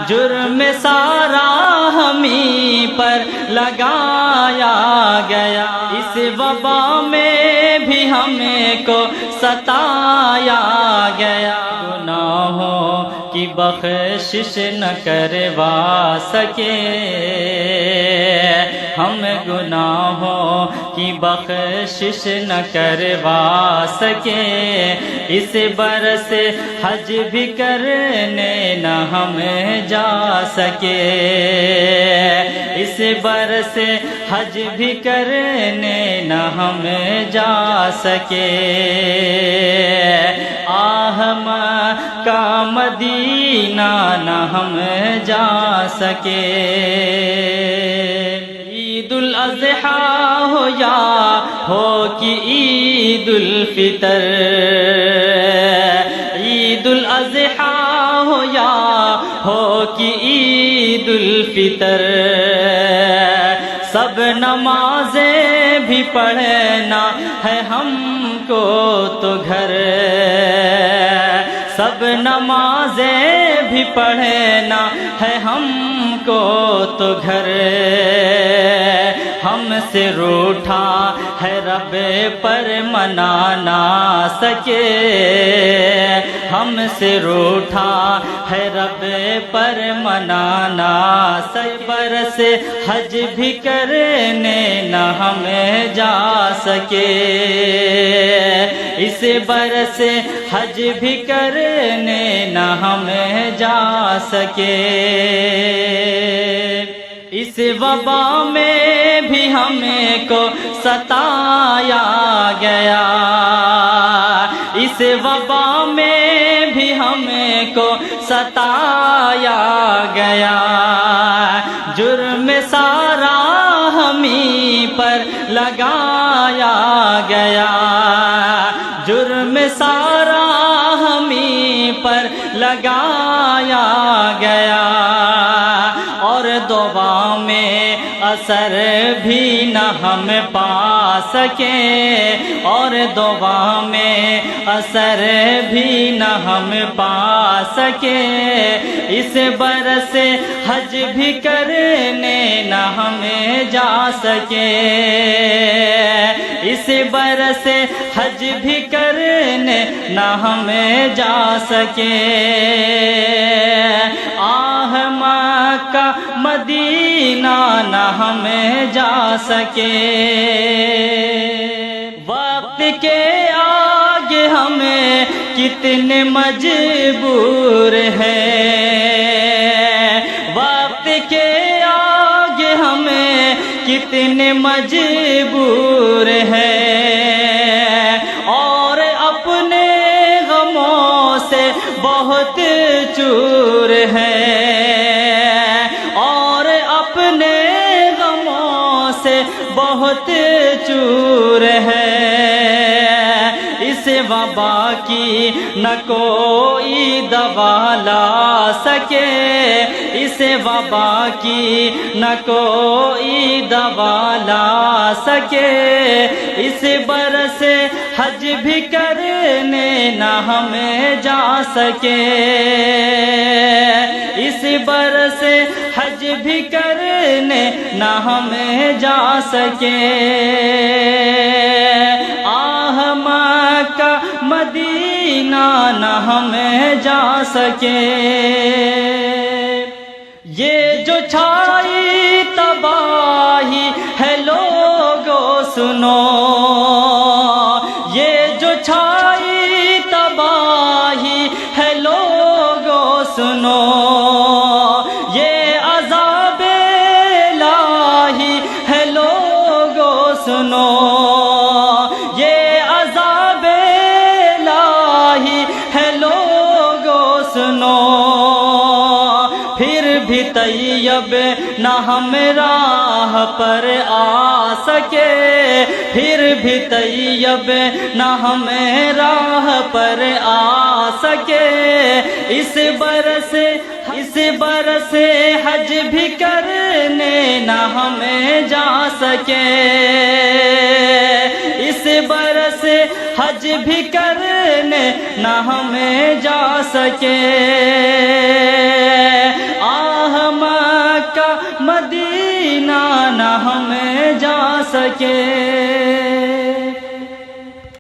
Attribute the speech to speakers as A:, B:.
A: جرم سارا ہمیں پر لگایا گیا، اس وبا میں بھی ہمیں کو ستایا گیا، گناہوں کی بخشش نہ کروا سکے، ہم گناہوں کی بخشش نہ کروا سکے، اس برس حج بھی کرنے نہ ہم جا سکے، اس برس حج بھی کرنے نہ ہم جا سکے، آہ مکہ مدینہ نہ ہم جا سکے۔ عید الاضحیٰ ہو یا ہو کہ عید الفطر، عید الاضحیٰ ہو یا ہو کہ عید الفطر، سب نمازیں بھی پڑھنا ہے ہم کو تو گھر، سب نمازیں بھی پڑھنا ہے ہم کو تو گھر، ہم سے روٹھا ہے رب پر منا نہ سکے، ہم سے روٹھا ہے رب پر منا نہ سکے، برس حج بھی کرنے نہ ہم جا سکے، اس برس حج بھی کرنے نہ ہم جا سکے، اس وبا میں بھی ہمیں کو ستایا گیا، اس وبا میں بھی ہمیں کو ستایا گیا، جرم سارا ہمیں پر لگایا گیا، جرم سارا ہمیں پر لگایا گیا، اور دعا میں اثر بھی نہ ہم پا سکیں، اور دعا میں اثر بھی نہ ہم پا سکیں، اس برس حج بھی کرنے نہ ہم جا سکیں، اس برس حج بھی کرنے نہ ہم جا سکیں، آہ مکہ مدینہ نہ ہم جا سکے، وقت کے آگے ہمیں کتنے مجبور ہیں، وقت کے آگے ہمیں کتنے مجبور ہیں، اور اپنے غموں سے بہت چور ہیں، اور اپنے غموں سے بہت چور ہے، اس وبا کی نہ کوئی دوا لا سکے، اس وبا کی نہ کوئی دوا لا سکے، اس برس حج بھی کرنے نہ ہم جا سکے، اس برس حج بھی کرنے نہ ہم جا سکے، آہ مکہ مدینہ نہ ہم جا سکے، یہ جو چھائی تباہی ہے لوگو سنو، یہ جو چھائی تباہی ہے لوگو سنو، یہ عذاب الہی ہے لوگو سنو، یہ عذاب الہی ہے لوگو سنو، پھر بھی طیب نہ ہم راہ پر آ سکے، پھر بھی طیب نہ ہم راہ پر آ سکے، اس برس حج بھی کرنے نہ ہم جا سکے، اس برس حج بھی کرنے نہ ہم جا سکے، مدینہ نہ ہم جا سکے.